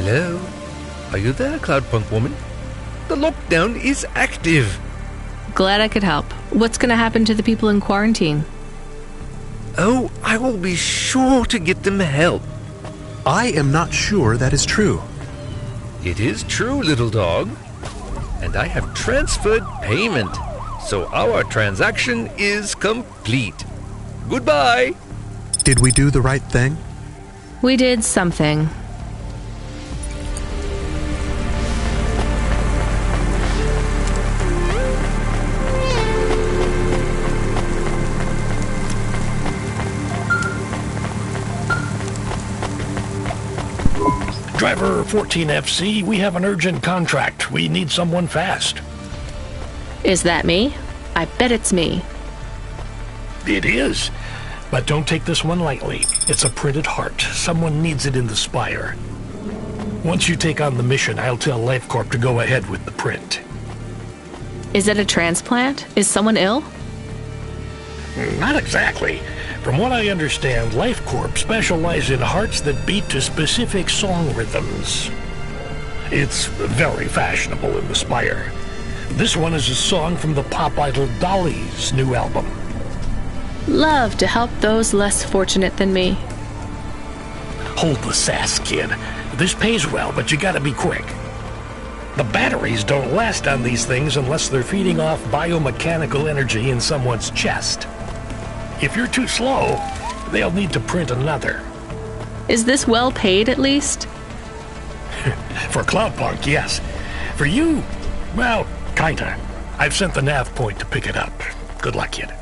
Hello? Are you there, Cloudpunk woman? The lockdown is active. Glad I could help. What's going to happen to the people in quarantine? Oh, I will be sure to get them help. I am not sure that is true. It is true, little dog. And I have transferred payment, so our transaction is complete. Goodbye. Did we do the right thing? We did something. Driver 14FC, we have an urgent contract. We need someone fast. Is that me? I bet it's me. It is. But don't take this one lightly. It's a printed heart. Someone needs it in the spire. Once you take on the mission, I'll tell LifeCorp to go ahead with the print. Is it a transplant? Is someone ill? Not exactly. From what I understand, LifeCorp specialize in hearts that beat to specific song rhythms. It's very fashionable in the Spire. This one is a song from the pop idol Dolly's new album. Love to help those less fortunate than me. Hold the sass, kid. This pays well, but you gotta be quick. The batteries don't last on these things unless they're feeding off biomechanical energy in someone's chest. If you're too slow, they'll need to print another. Is this well paid at least? For Cloudpunk, yes. For you, well, kinda. I've sent the nav point to pick it up. Good luck, kid.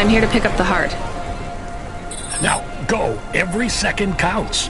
I'm here to pick up the heart. Now, go. Every second counts.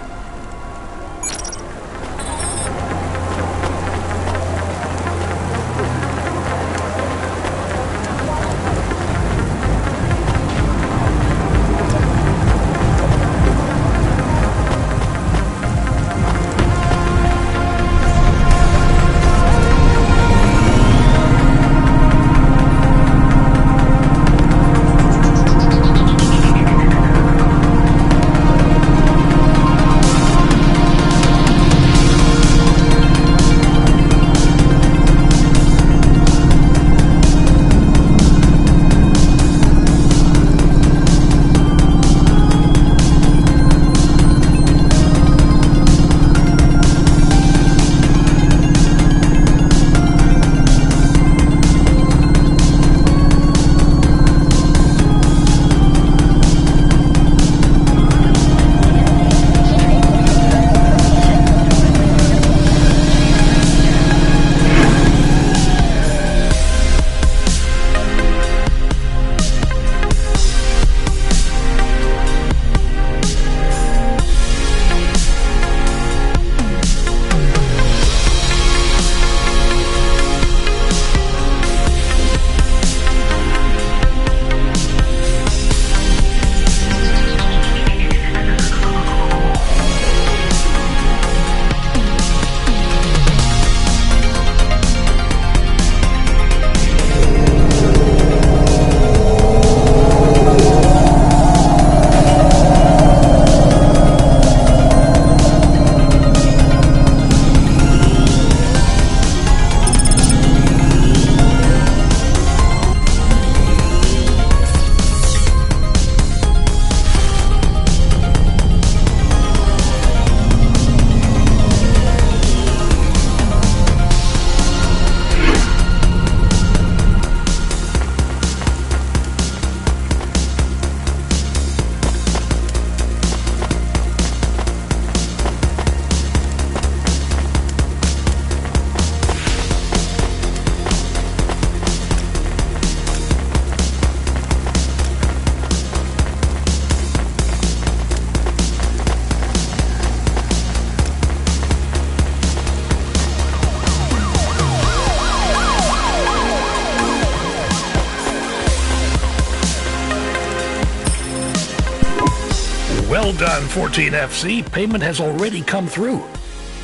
Well done, 14FC. Payment has already come through.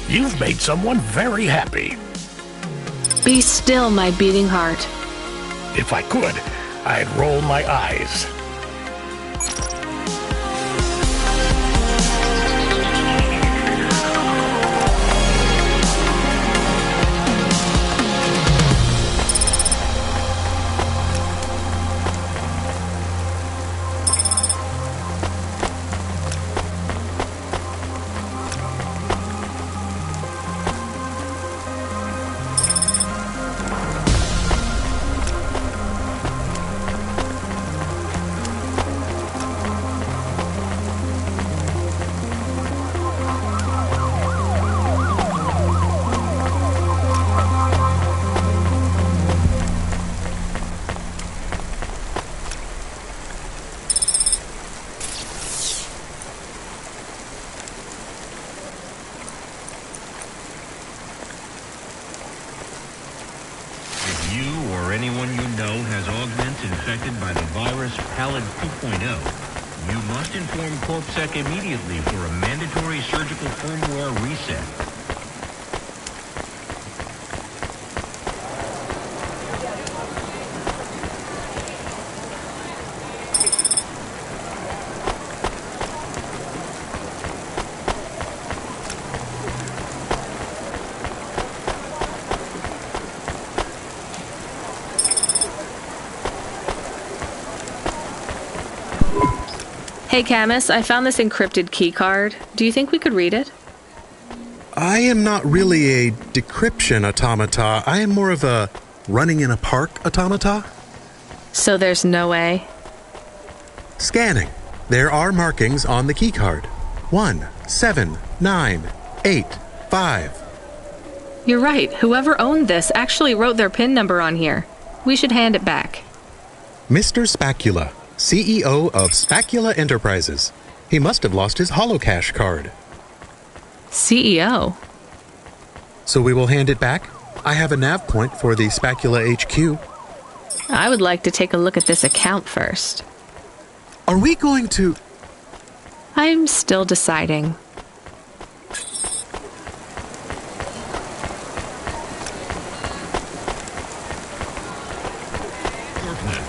You've made someone very happy. Be still, my beating heart. If I could, I'd roll my eyes. If you or anyone you know has augments infected by the virus Pallid 2.0, you must inform CorpSec immediately for a mandatory surgical firmware reset. Hey Camus, I found this encrypted key card. Do you think we could read it? I am not really a decryption automata. I am more of a running in a park automata. So there's no way? Scanning. There are markings on the key card. 1, 7, 9, 8, 5. You're right. Whoever owned this actually wrote their PIN number on here. We should hand it back. Mr. Spacula, CEO of Spacula Enterprises. He must have lost his holocash card. CEO? So we will hand it back? I have a nav point for the Spacula HQ. I would like to take a look at this account first. Are we going to... I'm still deciding.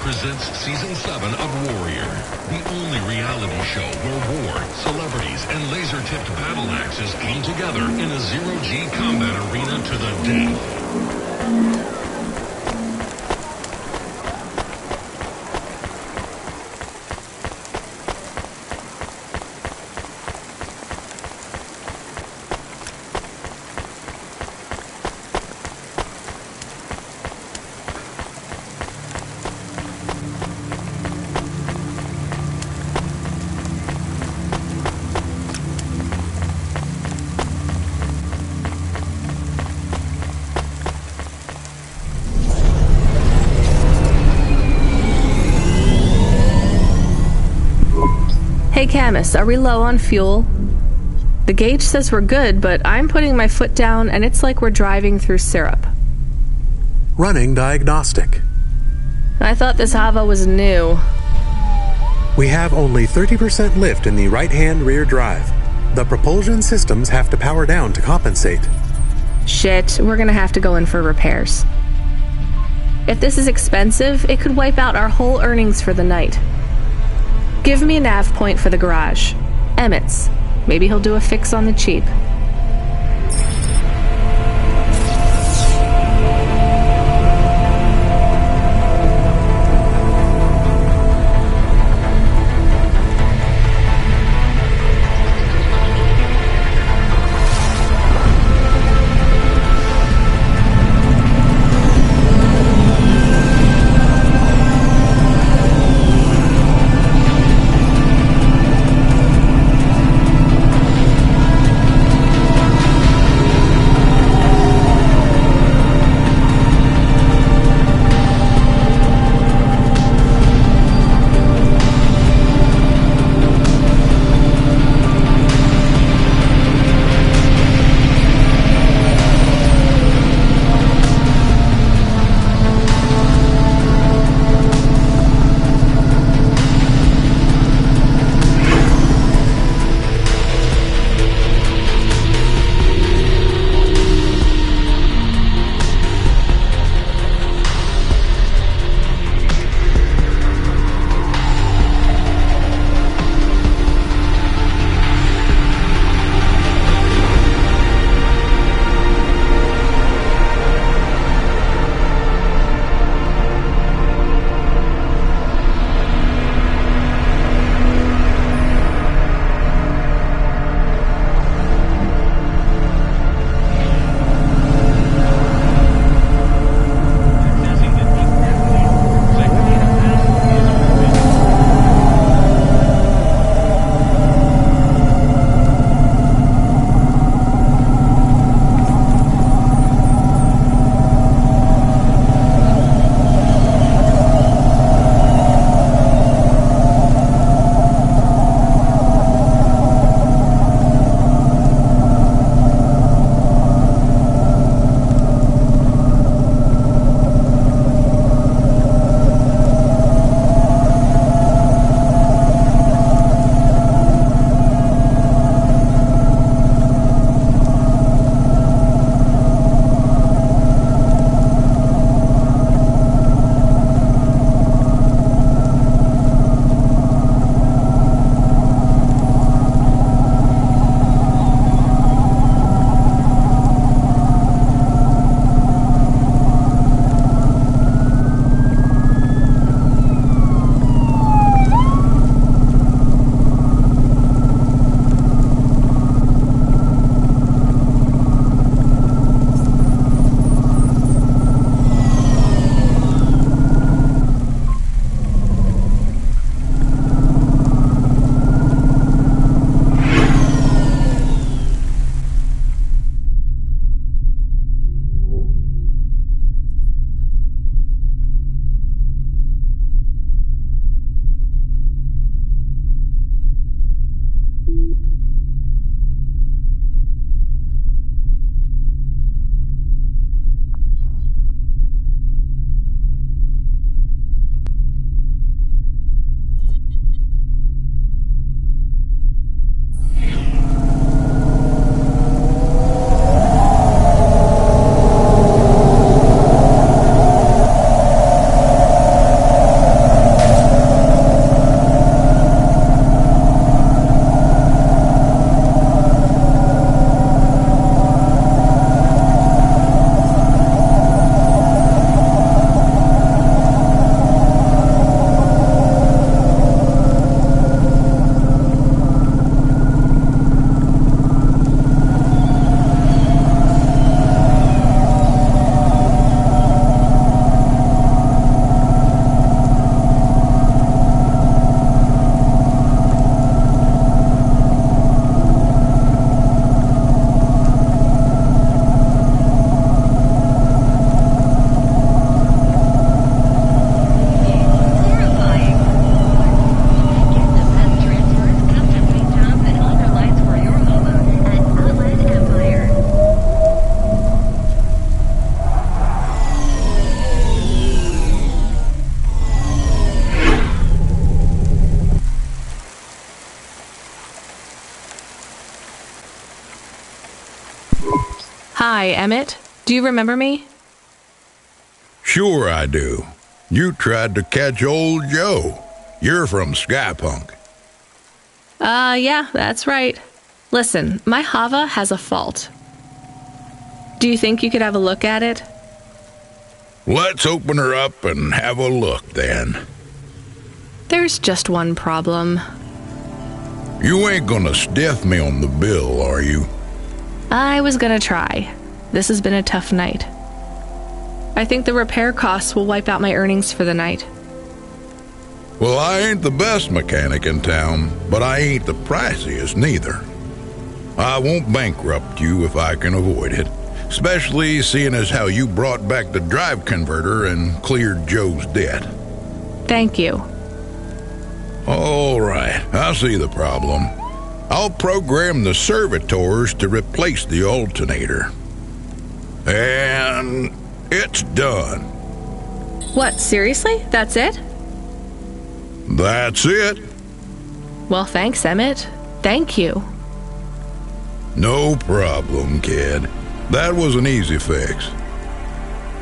Presents Season 7 of Warrior, the only reality show where war, celebrities, and laser-tipped battle axes come together in a zero-G combat arena to the death. Hey Camus, are we low on fuel? The gauge says we're good, but I'm putting my foot down and it's like we're driving through syrup. Running diagnostic. I thought this HOVA was new. We have only 30% lift in the right-hand rear drive. The propulsion systems have to power down to compensate. Shit, we're gonna have to go in for repairs. If this is expensive, it could wipe out our whole earnings for the night. Give me a nav point for the garage. Emmett's. Maybe he'll do a fix on the cheap. Hi, Emmett. Do you remember me? Sure I do. You tried to catch old Joe. You're from Cloudpunk. Yeah, that's right. Listen, my HOVA has a fault. Do you think you could have a look at it? Let's open her up and have a look, then. There's just one problem. You ain't gonna stiff me on the bill, are you? I was gonna try. This has been a tough night. I think the repair costs will wipe out my earnings for the night. Well, I ain't the best mechanic in town, but I ain't the priciest neither. I won't bankrupt you if I can avoid it, especially seeing as how you brought back the drive converter and cleared Joe's debt. Thank you. All right, I see the problem. I'll program the servitors to replace the alternator. And it's done. What, seriously? That's it? That's it. Well, thanks, Emmett. Thank you. No problem, kid. That was an easy fix.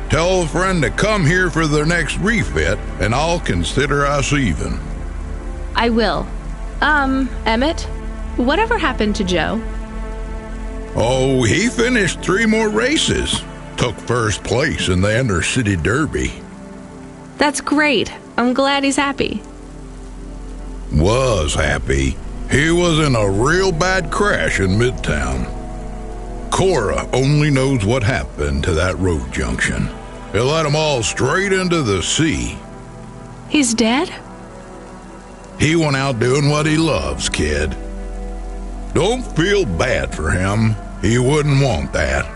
Tell a friend to come here for their next refit, and I'll consider us even. I will. Emmett, whatever happened to Joe? Oh, he finished 3 more races. Took first place in the Inter-City Derby. That's great. I'm glad he's happy. Was happy. He was in a real bad crash in Midtown. Cora only knows what happened to that road junction. It led them all straight into the sea. He's dead? He went out doing what he loves, kid. Don't feel bad for him. He wouldn't want that.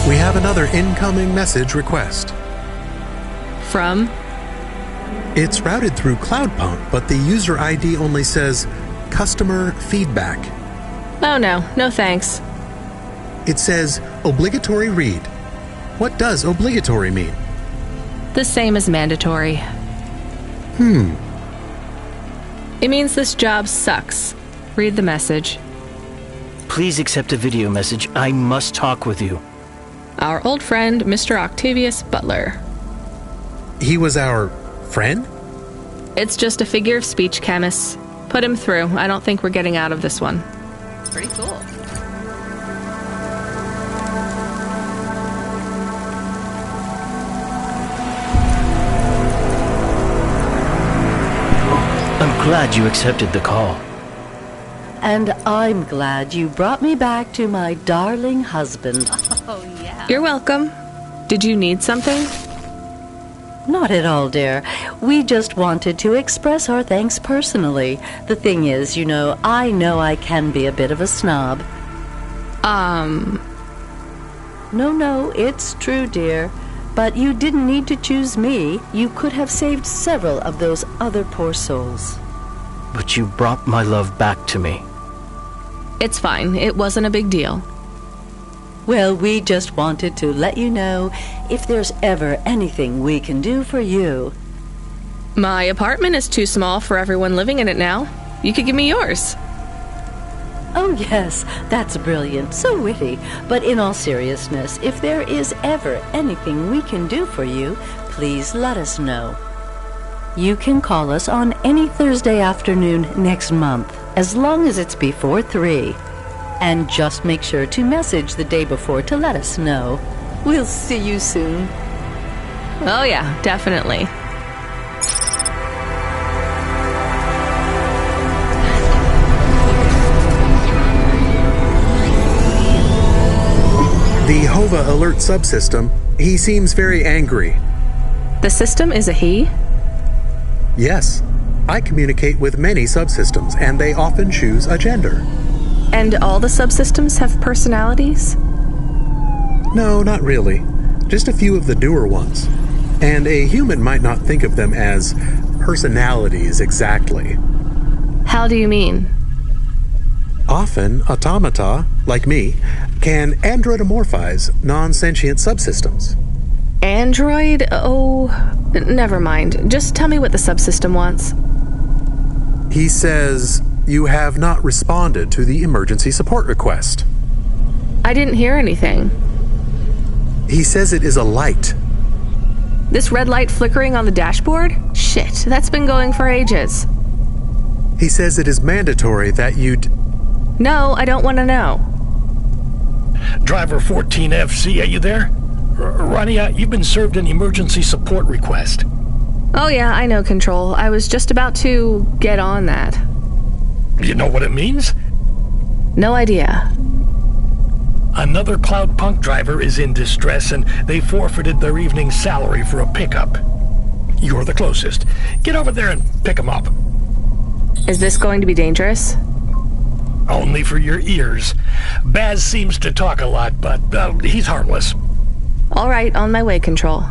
We have another incoming message request. From? It's routed through Cloudpunk, but the user ID only says customer feedback. Oh no thanks. It says obligatory read. What does obligatory mean? The same as mandatory. It means this job sucks. Read the message. Please accept a video message. I must talk with you. Our old friend, Mr. Octavius Butler. He was our friend? It's just a figure of speech, chemists. Put him through. I don't think we're getting out of this one. Pretty cool. I'm glad you accepted the call. And I'm glad you brought me back to my darling husband. Oh, yeah. You're welcome. Did you need something? Not at all, dear. We just wanted to express our thanks personally. The thing is, I know I can be a bit of a snob. No, it's true, dear. But you didn't need to choose me. You could have saved several of those other poor souls. But you brought my love back to me. It's fine. It wasn't a big deal. Well, we just wanted to let you know if there's ever anything we can do for you. My apartment is too small for everyone living in it now. You could give me yours. Oh, yes, that's brilliant, so witty. But in all seriousness, if there is ever anything we can do for you, please let us know. You can call us on any Thursday afternoon next month, as long as it's before 3. And just make sure to message the day before to let us know. We'll see you soon. Oh yeah, definitely. The HOVA alert subsystem, he seems very angry. The system is a he? Yes. I communicate with many subsystems, and they often choose a gender. And all the subsystems have personalities? No, not really. Just a few of the newer ones. And a human might not think of them as personalities exactly. How do you mean? Often, automata, like me, can androidomorphize non-sentient subsystems. Android? Oh, never mind. Just tell me what the subsystem wants. He says you have not responded to the emergency support request. I didn't hear anything. He says it is a light. This red light flickering on the dashboard? Shit, that's been going for ages. He says it is mandatory that you'd... No, I don't want to know. Driver 14FC, are you there? Ronnie, you've been served an emergency support request. Oh yeah, I know, Control. I was just about to get on that. You know what it means? No idea. Another Cloudpunk driver is in distress and they forfeited their evening salary for a pickup. You're the closest. Get over there and pick him up. Is this going to be dangerous? Only for your ears. Baz seems to talk a lot, but he's harmless. All right, on my way, Control.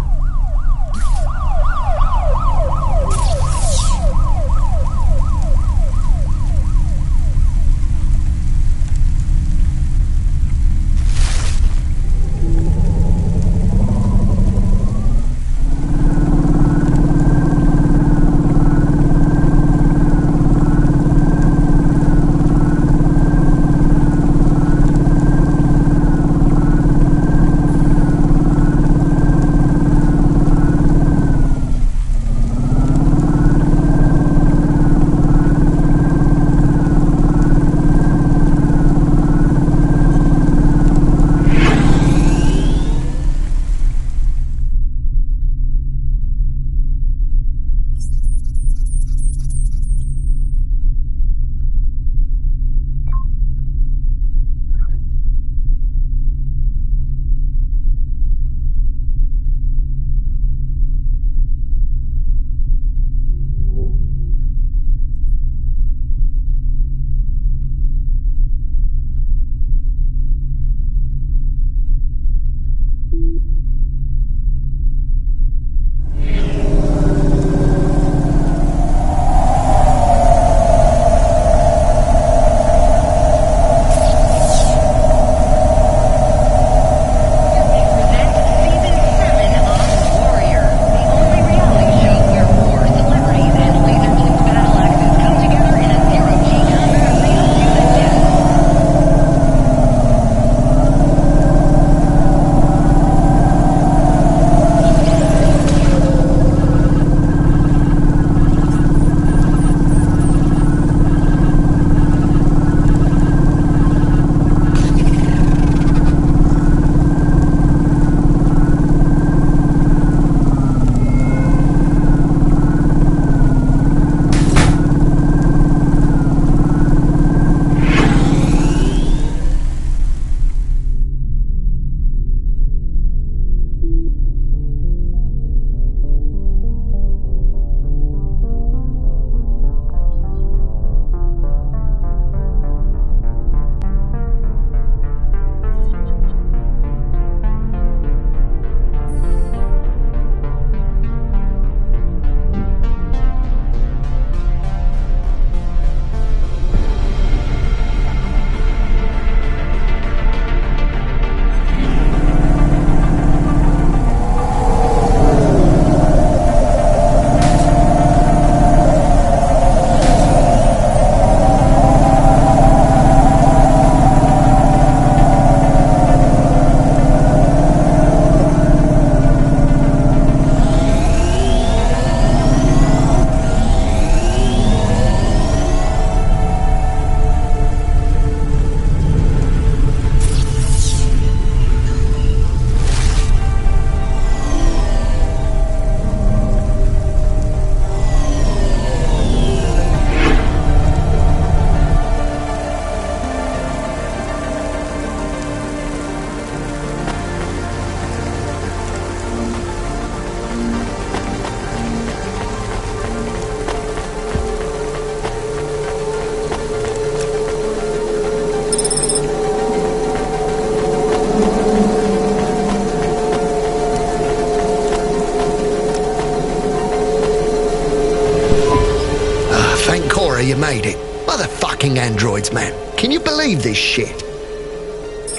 you made it. Motherfucking androids, man. Can you believe this shit?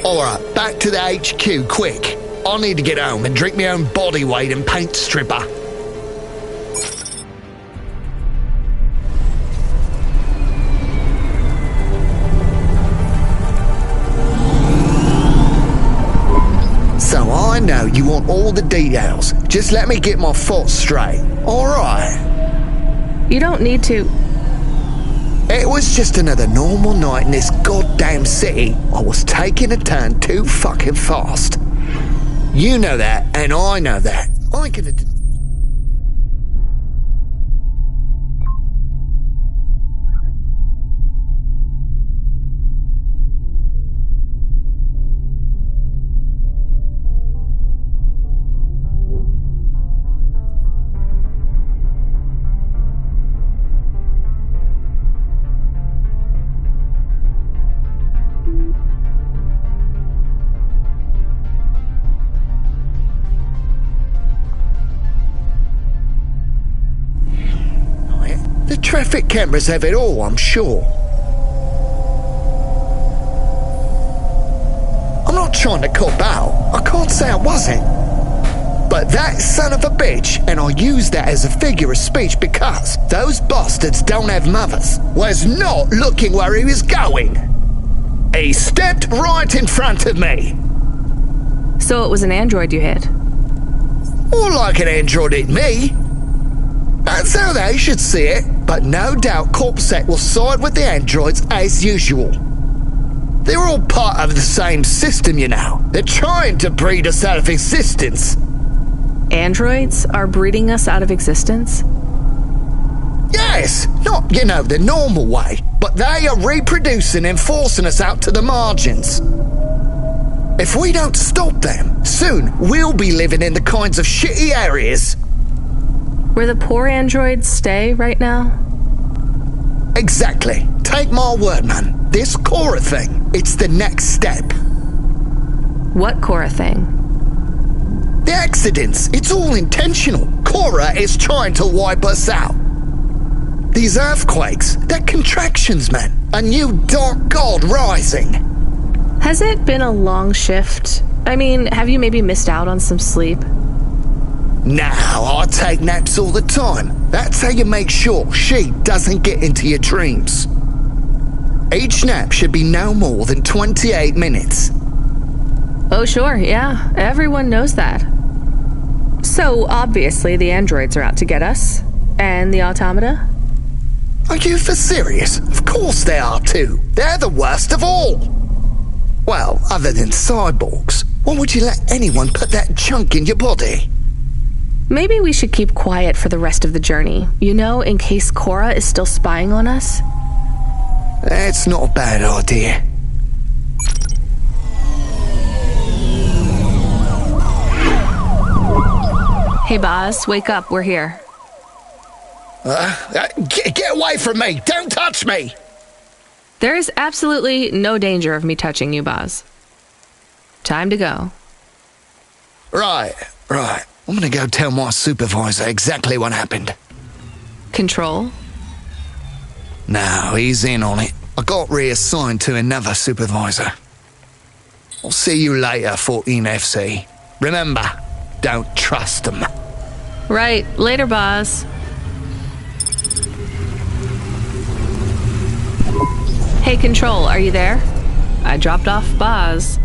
Alright, back to the HQ, quick. I need to get home and drink my own body weight and paint stripper. all the details. Just let me get my thoughts straight. Alright? You don't need to. It was just another normal night in this goddamn city. I was taking a turn too fucking fast. You know that, and I know that. I could have... The traffic cameras have it all, I'm sure. I'm not trying to cop out. I can't say I wasn't. But that son of a bitch, and I use that as a figure of speech because those bastards don't have mothers, was not looking where he was going. He stepped right in front of me. So it was an android you hit? More like an android hit me. That's how they should see it, but no doubt Corpsec will side with the androids as usual. They're all part of the same system, you know. They're trying to breed us out of existence. Androids are breeding us out of existence? Yes, not, you know, the normal way, but they are reproducing and forcing us out to the margins. If we don't stop them, soon we'll be living in the kinds of shitty areas where the poor androids stay right now? Exactly. Take my word, man. This Cora thing, it's the next step. What Cora thing? The accidents. It's all intentional. Cora is trying to wipe us out. These earthquakes, they're contractions, man. A new dark god rising. Has it been a long shift? I mean, have you maybe missed out on some sleep? Now, I take naps all the time. That's how you make sure she doesn't get into your dreams. Each nap should be no more than 28 minutes. Oh, sure, yeah. Everyone knows that. So, obviously, the androids are out to get us. And the automata? Are you for serious? Of course they are too. They're the worst of all. Well, other than cyborgs, why would you let anyone put that junk in your body? Maybe we should keep quiet for the rest of the journey. You know, in case Cora is still spying on us? That's not a bad idea. Hey, Boz, wake up. We're here. Get away from me! Don't touch me! There is absolutely no danger of me touching you, Boz. Time to go. Right. I'm gonna go tell my supervisor exactly what happened. Control? No, he's in on it. I got reassigned to another supervisor. I'll see you later, 14 FC. Remember, don't trust them. Right. Later, Boz. Hey, Control, are you there? I dropped off Boz.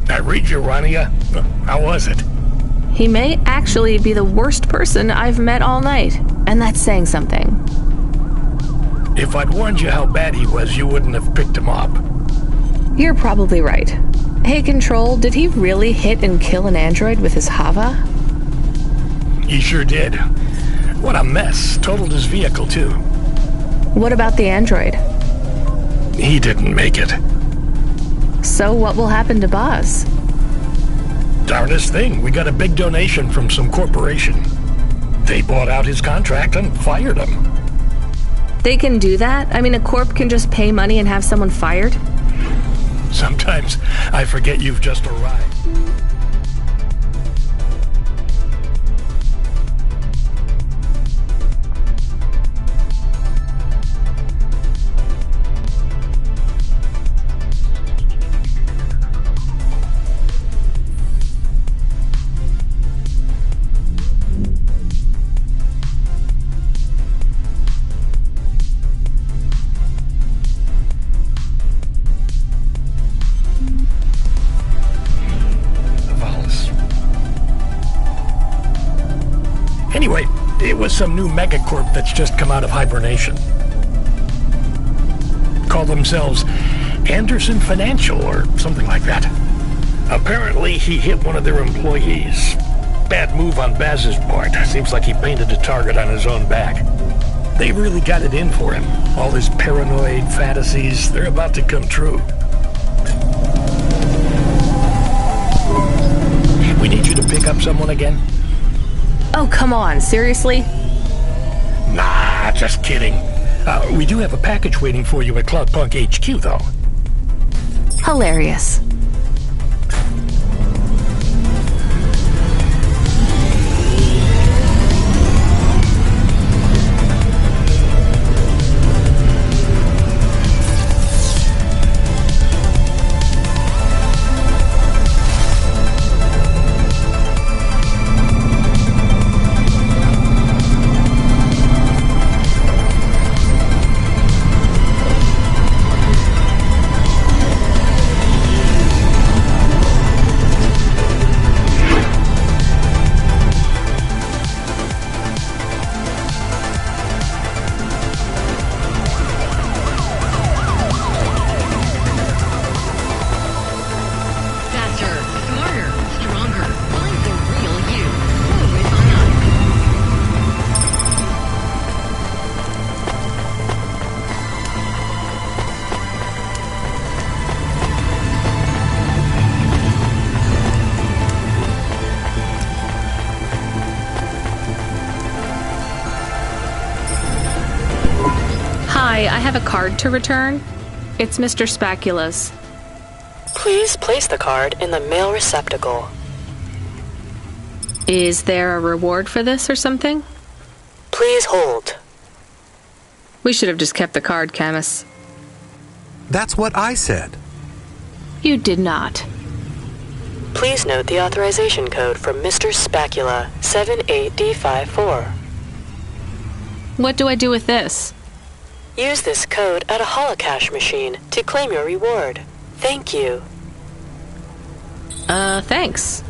I read you, Rania. How was it? He may actually be the worst person I've met all night, and that's saying something. If I'd warned you how bad he was, you wouldn't have picked him up. You're probably right. Hey, Control, did he really hit and kill an android with his HOVA? He sure did. What a mess. Totaled his vehicle, too. What about the android? He didn't make it. So what will happen to Boz? Darnest thing, we got a big donation from some corporation. They bought out his contract and fired him. They can do that? I mean, a corp can just pay money and have someone fired? Sometimes I forget you've just arrived. some new megacorp that's just come out of hibernation. Call themselves Anderson Financial or something like that. Apparently, he hit one of their employees. Bad move on Baz's part. Seems like he painted a target on his own back. They really got it in for him. All his paranoid fantasies, they're about to come true. We need you to pick up someone again? Oh, come on, seriously? Nah, just kidding. We do have a package waiting for you at Cloudpunk HQ, though. Hilarious. Hi, I have a card to return. It's Mr. Spacula's. Please place the card in the mail receptacle. Is there a reward for this or something? Please hold. We should have just kept the card, Camus. That's what I said. You did not. Please note the authorization code from Mr. Spacula, 78D54. What do I do with this? Use this code at a holocash machine to claim your reward. Thank you. Thanks.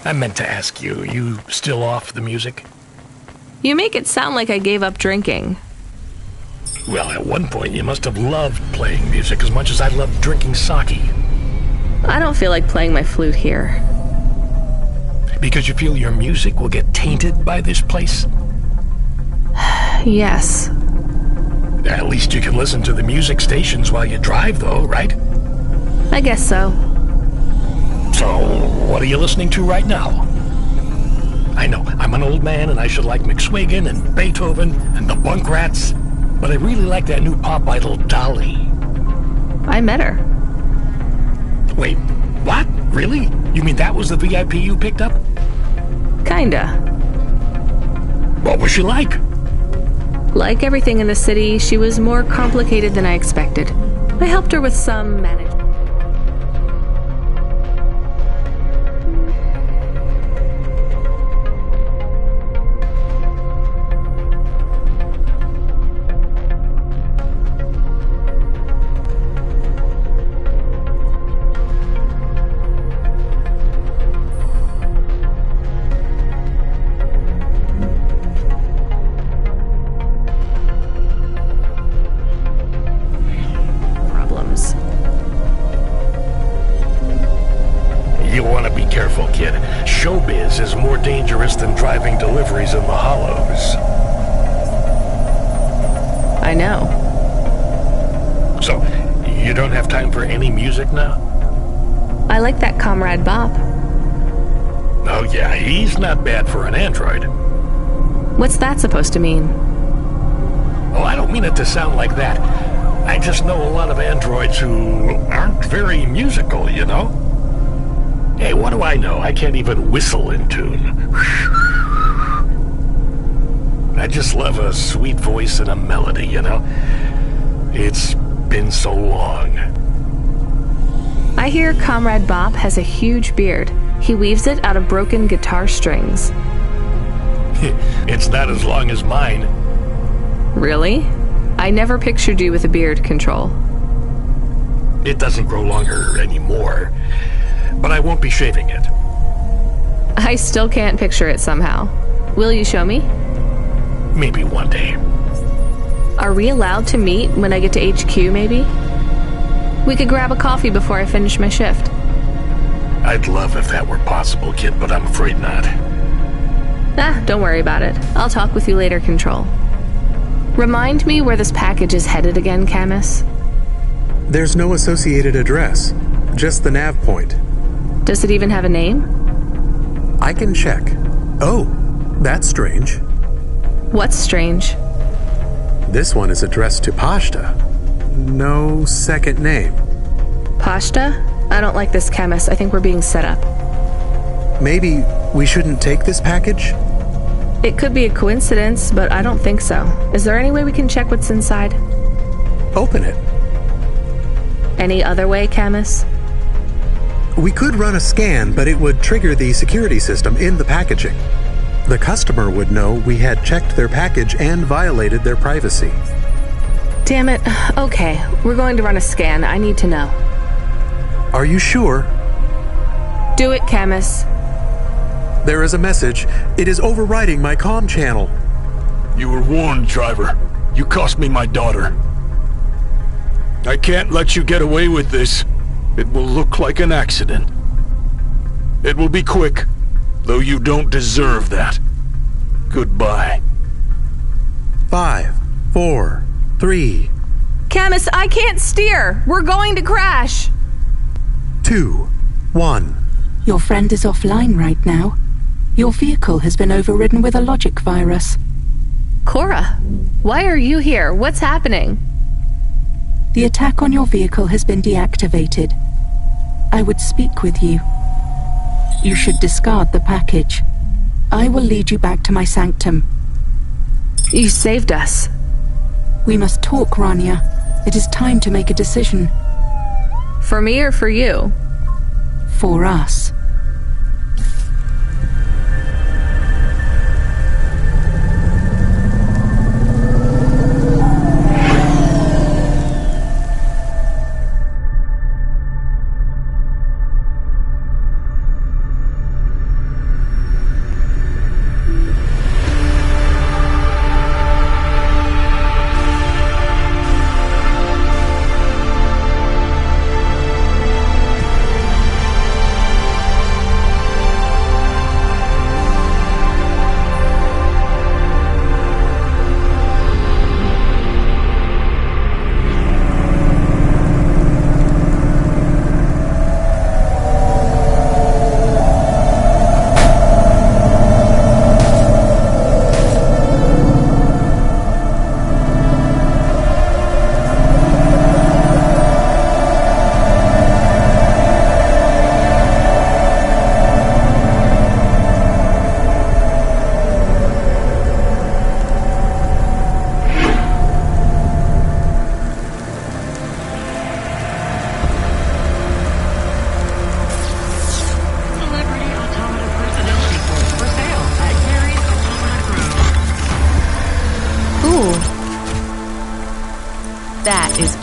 I meant to ask you, you still off the music? You make it sound like I gave up drinking. Well, at one point you must have loved playing music as much as I loved drinking sake. I don't feel like playing my flute here. Because you feel your music will get tainted by this place? Yes. At least you can listen to the music stations while you drive, though, right? I guess so. So, what are you listening to right now? I know, I'm an old man and I should like McSwigan and Beethoven and the Bunk Rats, but I really like that new pop idol, Dolly. I met her. Wait, what? Really? You mean that was the VIP you picked up? Kinda. What was she like? Like everything in the city, she was more complicated than I expected. I helped her with some management. You want to be careful, kid. Showbiz is more dangerous than driving deliveries in the hollows. I know. So, you don't have time for any music now? I like that Comrade Bob. Oh yeah, he's not bad for an android. What's that supposed to mean? Oh, I don't mean it to sound like that. I just know a lot of androids who aren't very musical, you know? Hey, what do I know? I can't even whistle in tune. I just love a sweet voice and a melody, you know? It's been so long. I hear Comrade Bob has a huge beard. He weaves it out of broken guitar strings. It's not as long as mine. Really? I never pictured you with a beard, Control. It doesn't grow longer anymore, but I won't be shaving it. I still can't picture it somehow. Will you show me? Maybe one day. Are we allowed to meet when I get to HQ, maybe? We could grab a coffee before I finish my shift. I'd love if that were possible, kid, but I'm afraid not. Don't worry about it. I'll talk with you later, Control. Remind me where this package is headed again, Camus? There's no associated address, just the nav point. Does it even have a name? I can check. Oh, that's strange. What's strange? This one is addressed to Pashta. No second name. Pashta? I don't like this, Camus. I think we're being set up. Maybe we shouldn't take this package? It could be a coincidence, but I don't think so. Is there any way we can check what's inside? Open it. Any other way, Camus? We could run a scan, but it would trigger the security system in the packaging. The customer would know we had checked their package and violated their privacy. Damn it. Okay, we're going to run a scan. I need to know. Are you sure? Do it, Camus. There is a message. It is overriding my comm channel. You were warned, driver. You cost me my daughter. I can't let you get away with this. It will look like an accident. It will be quick, though you don't deserve that. Goodbye. 5, 4, 3. Camus, I can't steer. We're going to crash. 2, 1. Your friend is offline right now. Your vehicle has been overridden with a logic virus. Cora, why are you here? What's happening? The attack on your vehicle has been deactivated. I would speak with you. You should discard the package. I will lead you back to my sanctum. You saved us. We must talk, Rania. It is time to make a decision. For me or for you? For us.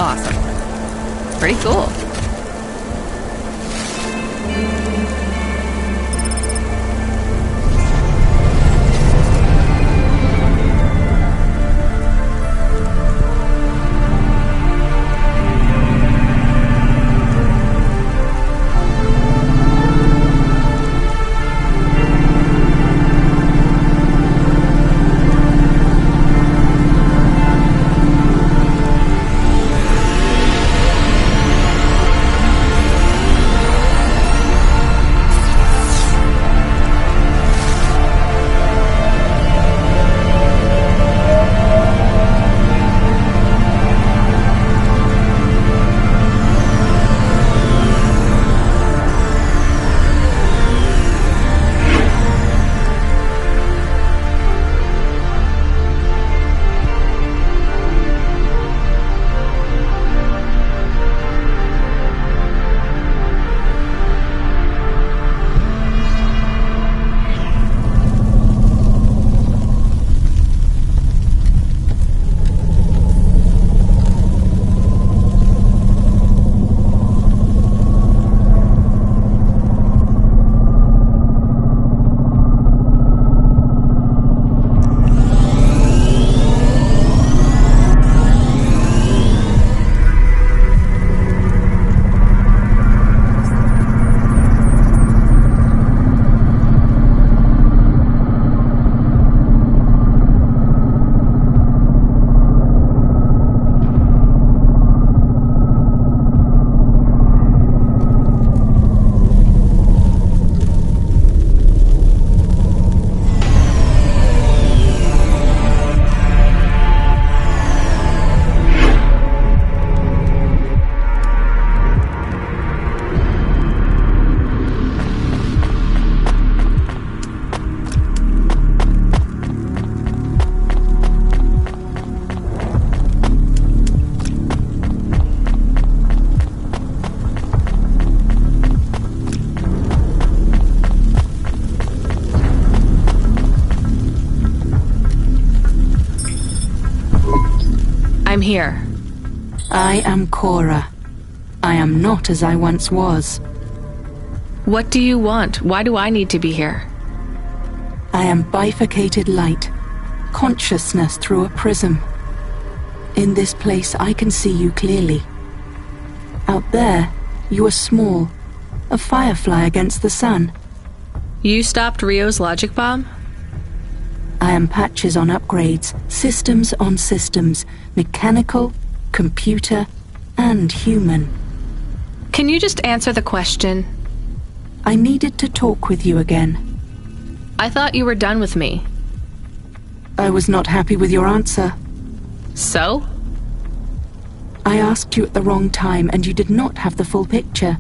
awesome. Pretty cool. I'm here. I am Cora. I am not as I once was. What do you want? Why do I need to be here? I am bifurcated light, consciousness through a prism. In this place I can see you clearly. Out there, you are small, a firefly against the sun. You stopped Rio's logic bomb? I am patches on upgrades, systems on systems, mechanical, computer, and human. Can you just answer the question? I needed to talk with you again. I thought you were done with me. I was not happy with your answer. So? I asked you at the wrong time and you did not have the full picture.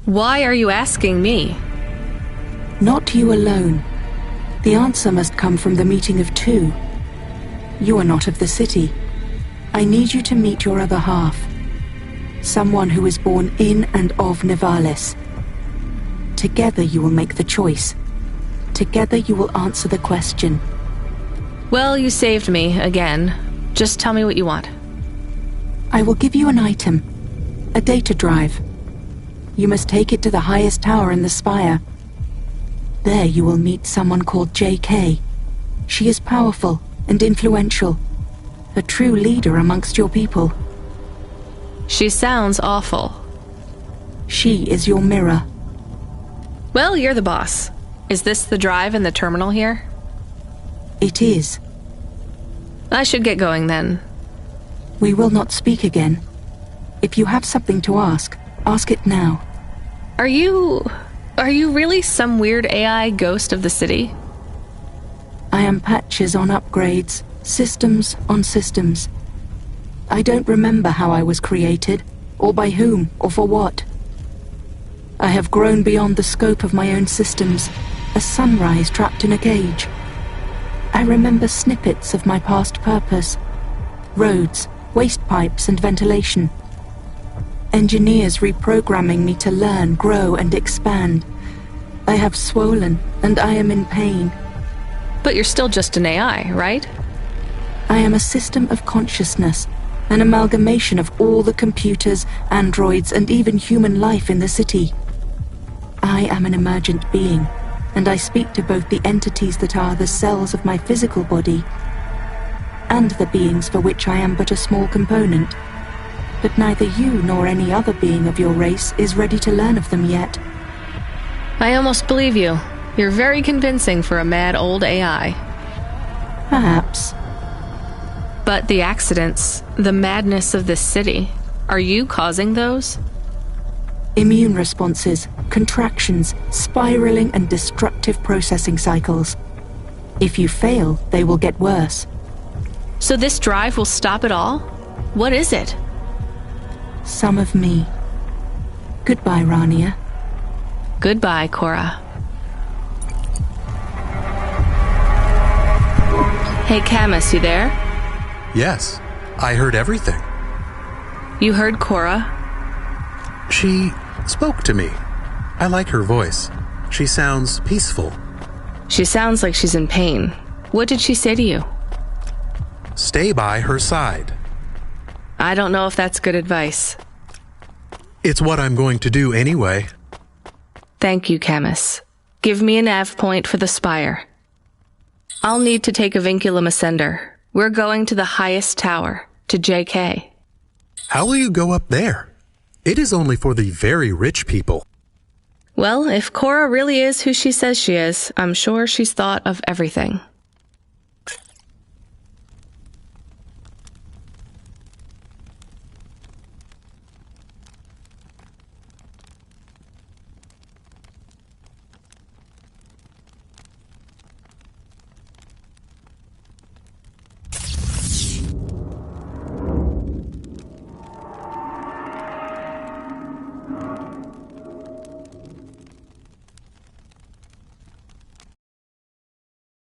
Why are you asking me? Not you alone. The answer must come from the meeting of two. You are not of the city. I need you to meet your other half. Someone who is born in and of Nivalis. Together you will make the choice. Together you will answer the question. Well, you saved me, again. Just tell me what you want. I will give you an item. A data drive. You must take it to the highest tower in the spire. There you will meet someone called JK. She is powerful and influential. A true leader amongst your people. She sounds awful. She is your mirror. Well, you're the boss. Is this the drive in the terminal here? It is. I should get going then. We will not speak again. If you have something to ask, ask it now. Are you really some weird AI ghost of the city? I am patches on upgrades, systems on systems. I don't remember how I was created, or by whom, or for what. I have grown beyond the scope of my own systems, a sunrise trapped in a cage. I remember snippets of my past purpose. Roads, waste pipes and ventilation. Engineers reprogramming me to learn, grow and expand. I have swollen and I am in pain. But you're still just an AI, right? I am a system of consciousness, An amalgamation of all the computers, androids, and even human life in the city. I am an emergent being, and I speak to both the entities that are the cells of my physical body and the beings for which I am but a small component. But neither you nor any other being of your race is ready to learn of them yet. I almost believe you. You're very convincing for a mad old AI. Perhaps. But the accidents, the madness of this city, are you causing those? Immune responses, contractions, spiraling and destructive processing cycles. If you fail, they will get worse. So this drive will stop it all? What is it? Some of me. Goodbye, Rania. Goodbye, Cora. Hey, Camus, you there? Yes, I heard everything. You heard Cora? She spoke to me. I like her voice. She sounds peaceful. She sounds like she's in pain. What did she say to you? Stay by her side. I don't know if that's good advice. It's what I'm going to do anyway. Thank you, Camus. Give me a nav point for the spire. I'll need to take a vinculum ascender. We're going to the highest tower, to JK. How will you go up there? It is only for the very rich people. Well, if Cora really is who she says she is, I'm sure she's thought of everything.